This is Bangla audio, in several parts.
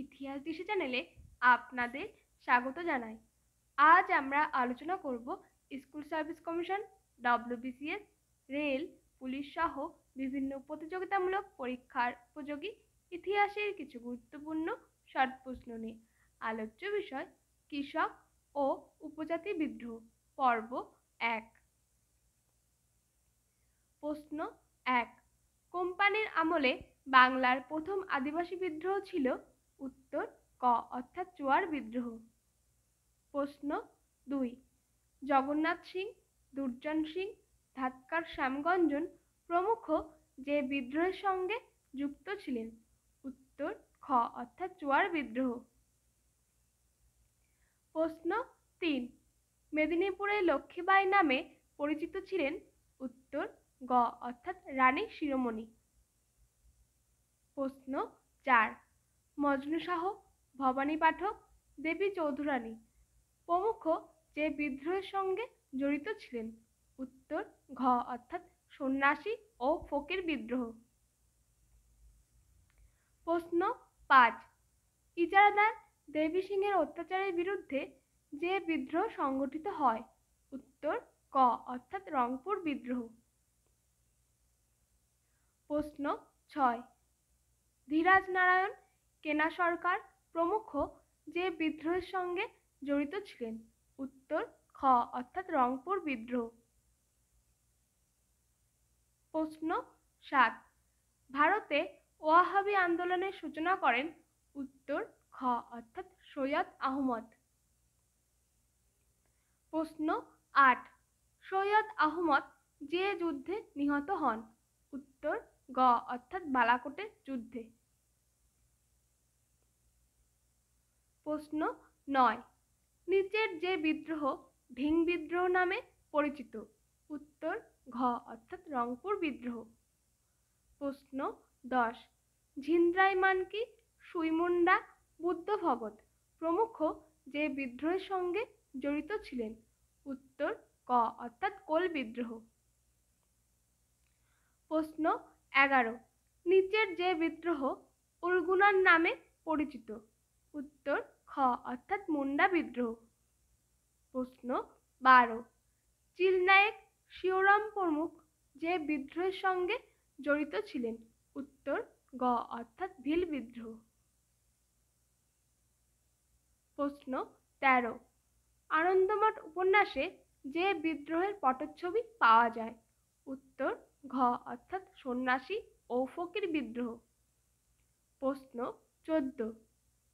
ইতিহাস দিশা চ্যানেলে আপনাদের স্বাগত জানাই। আজ আমরা আলোচনা করব school service commission, WBCS, rail, police সহ বিভিন্ন প্রতিযোগিতামূলক পরীক্ষার উপযোগী ইতিহাসের কিছু গুরুত্বপূর্ণ শর্ট প্রশ্ন নিয়ে। আলোচ্য বিষয় কৃষক ও উপজাতি বিদ্রোহ, পর্ব 1। প্রশ্ন 1। কোম্পানির আমলে বাংলার প্রথম আদিবাসী বিদ্রোহ ছিল? উত্তর ক অর্থাৎ চুয়ার বিদ্রোহ। প্রশ্ন 2। জগন্নাথ সিং, দুর্জন সিং, ধাতকার শ্যামগঞ্জন প্রমুখ যে বিদ্রোহের সঙ্গে যুক্ত ছিলেন? উত্তর খ অর্থাৎ চুয়ার বিদ্রোহ। প্রশ্ন 3। মেদিনীপুরে লক্ষ্মীবাঈ নামে পরিচিত ছিলেন? উত্তর গ অর্থাৎ রানী শিরোমণি। প্রশ্ন 4। মজনু শাহ, ভবানী পাঠক, দেবী চৌধুরানী প্রমুখ যে বিদ্রোহের সঙ্গে জড়িত ছিলেন? উত্তর ঘ অর্থাৎ সন্ন্যাসী ও ফকির বিদ্রোহ। প্রশ্ন 5। ইজারাদার দেবী সিংহের অত্যাচারের বিরুদ্ধে যে বিদ্রোহ সংগঠিত হয়? উত্তর ক অর্থাৎ রংপুর বিদ্রোহ। প্রশ্ন 6। ধীরাজ নারায়ণ, কেনা সরকার প্রমুখ যে বিদ্রোহের সঙ্গে জড়িত ছিলেন? উত্তর খ অর্থাৎ রংপুর বিদ্রোহ। প্রশ্ন 7। ভারতে ওয়াহাবি আন্দোলনের সূচনা করেন? উত্তর খ অর্থাৎ সৈয়দ আহমদ। প্রশ্ন 8। সৈয়দ আহমদ যে যুদ্ধে নিহত হন? উত্তর গ অর্থাৎ বালাকোটের যুদ্ধে। প্রশ্ন 9। নিচের যে বিদ্রোহ ঢিং বিদ্রোহ নামে পরিচিত? উত্তর ঘ অর্থাৎ রংপুর বিদ্রোহ। প্রশ্ন 10। ঝিন্দ্রাই মানকি, সুইমুন্ডা, বুদ্ধ ভগত প্রমুখ যে বিদ্রোহের সঙ্গে জড়িত ছিলেন? উত্তর ক অর্থাৎ কোল বিদ্রোহ। প্রশ্ন 11। নিচের যে বিদ্রোহ উলগুনার নামে পরিচিত? উত্তর খ অর্থাৎ মুন্ডা বিদ্রোহ। প্রশ্ন 12। চিলনায়েক, শিওরাম প্রমুখ যে বিদ্রোহের সঙ্গে জড়িত ছিলেন? উত্তর গ অর্থাৎ ভিল বিদ্রোহ। প্রশ্ন 13। আনন্দমঠ উপন্যাসে যে বিদ্রোহের পটচ্ছবি পাওয়া যায়? উত্তর ঘ অর্থাৎ সন্ন্যাসী ও ফকির বিদ্রোহ। প্রশ্ন 14।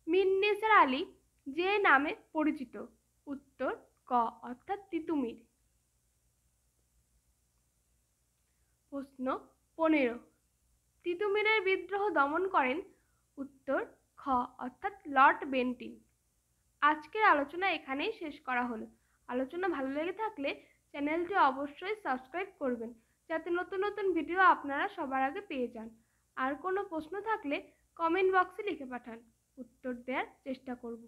মীর নিসার আলী যে নামে পরিচিত? উত্তর ক অর্থাৎ তিতুমির। প্রশ্ন 15। তিতুমিরের বিদ্রোহ দমন করেন? উত্তর খ অর্থাৎ লর্ড বেন্টিং। আজকের আলোচনা এখানেই শেষ করা হলো। আলোচনা ভালো লেগে থাকলে চ্যানেলটি অবশ্যই সাবস্ক্রাইব করবেন, যাতে নতুন নতুন ভিডিও আপনারা সবার আগে পেয়ে যান। আর কোনো প্রশ্ন থাকলে কমেন্ট বক্সে লিখে পাঠান, উত্তর দেওয়ার চেষ্টা করব।